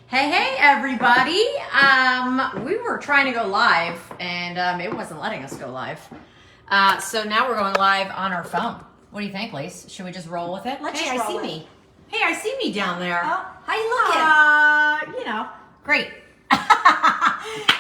Hey everybody. We were trying to go live and it wasn't letting us go live. So now we're going live on our phone. What do you think, Lise? Should we just roll with it? Let's Hey, just I see roll me. Hey, I see me down there. Oh, how you looking? Great.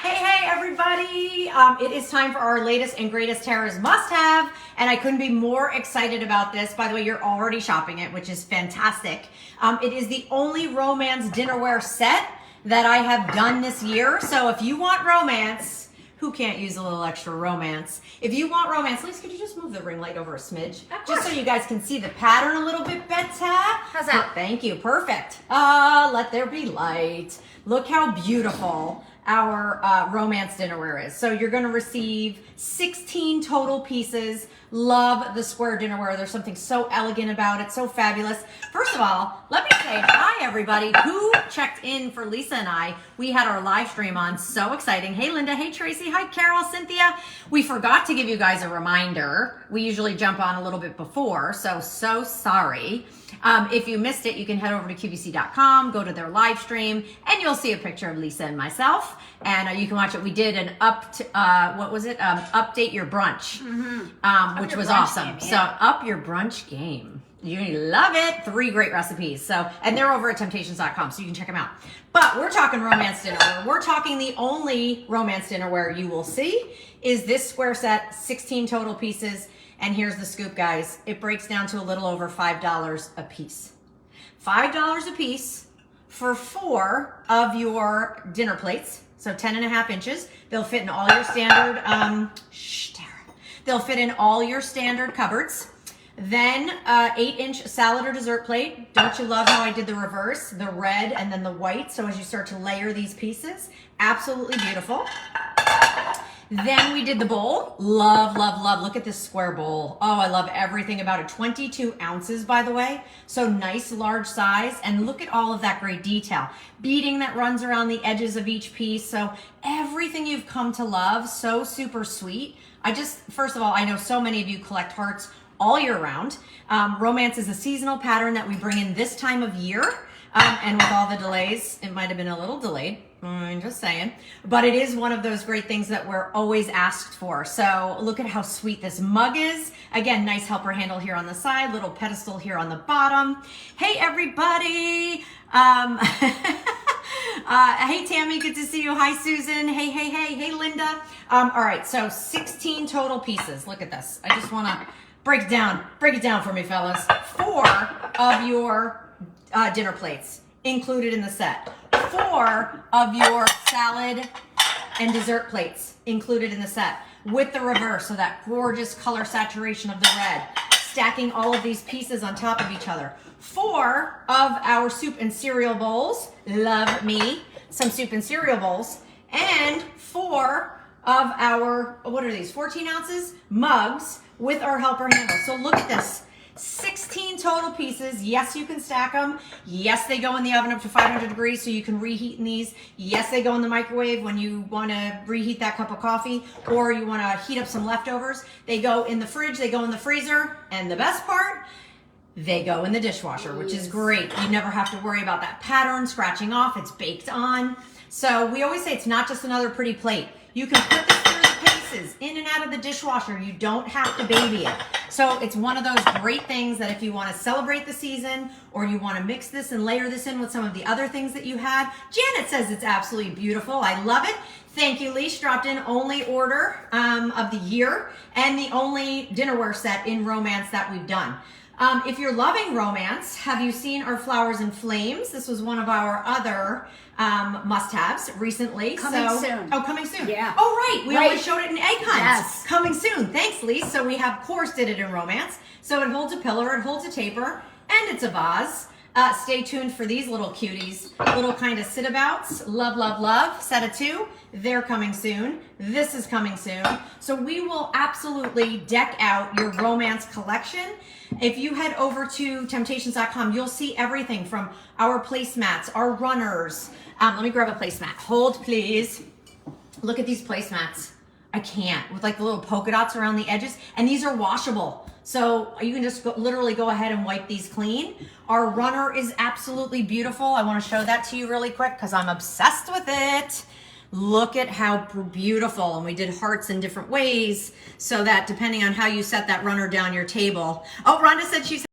Hey everybody. It is time for our latest and greatest Tara's must-have, and I couldn't be more excited about this. By the way, you're already shopping it, which is fantastic. It is the only romance dinnerware set that I have done this year. So if you want romance, who can't use a little extra romance? If you want romance, Lise, could you just move the ring light over a smidge? Just so you guys can see the pattern a little bit better. How's that? Thank you, perfect. Let there be light. Look how beautiful our romance dinnerware is. So you're gonna receive 16 total pieces. Love the square dinnerware. There's something so elegant about it, so fabulous. First of all, let me say hi everybody who checked in for Lisa and I. We had our live stream on, so exciting. Hey Linda, hey Tracy, hi Carol, Cynthia. We forgot to give you guys a reminder. We usually jump on a little bit before, so sorry. If you missed it, you can head over to QVC.com, go to their live stream, and you'll see a picture of Lisa and myself, and you can watch it. We did an update your brunch, which was awesome. Game, yeah. So up your brunch game. You're gonna love it. 3 great recipes. So, and they're over at temp-tations.com, so you can check them out. But we're talking romance dinnerware. We're talking the only romance dinnerware you will see is this square set, 16 total pieces. And here's the scoop, guys. It breaks down to a little over $5 a piece. $5 a piece for 4 of your dinner plates. So 10.5 inches. They'll fit in all your standard, they'll fit in all your standard cupboards. Then 8-inch salad or dessert plate. Don't you love how I did the reverse, the red and then the white? So as you start to layer these pieces, absolutely beautiful. Then we did the bowl. Love, love, love. Look at this square bowl. Oh, I love everything about it. 22 ounces, by the way. So nice, large size. And look at all of that great detail. Beading that runs around the edges of each piece. So everything you've come to love. So super sweet. First of all, I know so many of you collect hearts all year round. Romance is a seasonal pattern that we bring in this time of year. And with all the delays, it might have been a little delayed. I'm just saying. But it is one of those great things that we're always asked for. So look at how sweet this mug is. Again, nice helper handle here on the side, little pedestal here on the bottom. Hey, everybody. Hey, Tammy, good to see you. Hi, Susan. Hey, Linda. All right, so 16 total pieces. Look at this. I just want to break it down for me, fellas. 4 of your dinner plates included in the set. 4 of your salad and dessert plates included in the set with the reverse, so that gorgeous color saturation of the red, stacking all of these pieces on top of each other. 4 of our soup and cereal bowls, love me some soup and cereal bowls, and 4 of our, what are these, 14 ounces mugs with our helper handle. So look at this. 16 total pieces. Yes, you can stack them. Yes, they go in the oven up to 500 degrees so you can reheat in these. Yes, they go in the microwave when you want to reheat that cup of coffee or you want to heat up some leftovers. They go in the fridge, they go in the freezer, and the best part, they go in the dishwasher, which is great. You never have to worry about that pattern scratching off. It's baked on. So we always say it's not just another pretty plate. You can put this through the paces, in and out of the dishwasher. You don't have to baby it. So it's one of those great things that if you want to celebrate the season or you want to mix this and layer this in with some of the other things that you had. Janet says it's absolutely beautiful. I love it. Thank you, Leash. Dropped in only order of the year and the only dinnerware set in romance that we've done. If you're loving romance, have you seen our Flowers and Flames? This was one of our other must-haves recently. Coming soon. Oh, coming soon. Yeah. Oh, right. We always showed it in egg hunts. Yes. Coming soon. Thanks, Lise. So we have, of course, did it in romance. So it holds a pillar, it holds a taper, and it's a vase. Stay tuned for these little cuties, little kind of sit-abouts. Love, love, love. Set of 2. They're coming soon. This is coming soon. So we will absolutely deck out your romance collection. If you head over to temp-tations.com, you'll see everything from our placemats, our runners. Let me grab a placemat. Hold, please. Look at these placemats. I can't, with like the little polka dots around the edges. And these are washable. So you can just literally go ahead and wipe these clean. Our runner is absolutely beautiful. I want to show that to you really quick because I'm obsessed with it. Look at how beautiful. And we did hearts in different ways so that depending on how you set that runner down your table. Oh, Rhonda said she's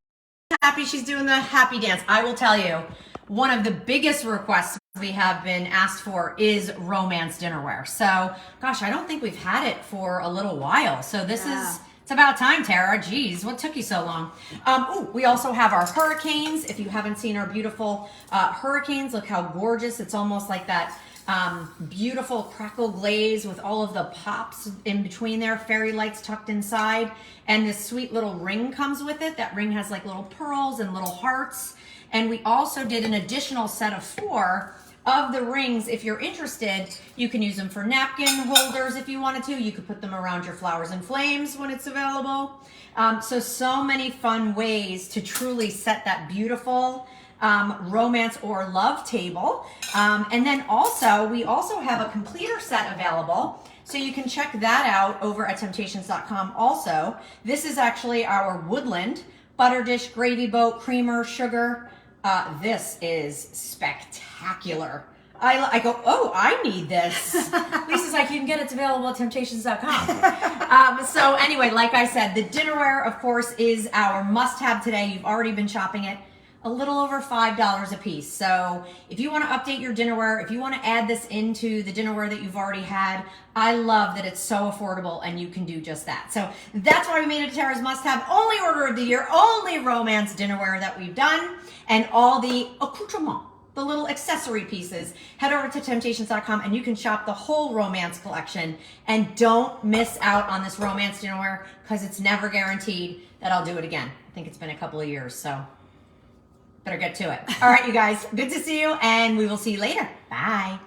happy. She's doing the happy dance. I will tell you, one of the biggest requests we have been asked for is romance dinnerware. So, gosh, I don't think we've had it for a little while. So this is, it's about time, Tara. Geez, what took you so long? We also have our hurricanes. If you haven't seen our beautiful hurricanes, look how gorgeous. It's almost like that beautiful crackle glaze with all of the pops in between there, fairy lights tucked inside, and this sweet little ring comes with it. That ring has like little pearls and little hearts. And we also did an additional set of 4 of the rings. If you're interested, you can use them for napkin holders if you wanted to. You could put them around your flowers and flames when it's available. So many fun ways to truly set that beautiful romance or love table. And then also, we also have a completer set available. So you can check that out over at temp-tations.com also. This is actually our woodland, butter dish, gravy boat, creamer, sugar. This is spectacular. I go, oh, I need this. Lisa's like, you can get it, it's available at temp-tations.com. So anyway, like I said, the dinnerware, of course, is our must-have today. You've already been shopping it. A little over $5 a piece. So if you want to update your dinnerware, if you want to add this into the dinnerware that you've already had, I love that it's so affordable and you can do just that. So that's why we made it Tara's must-have, only order of the year, only romance dinnerware that we've done, and all the accoutrement, the little accessory pieces. Head over to temp-tations.com and you can shop the whole romance collection, and don't miss out on this romance dinnerware because it's never guaranteed that I'll do it again. I think it's been a couple of years, so better get to it. All right, you guys, good to see you, and we will see you later. Bye.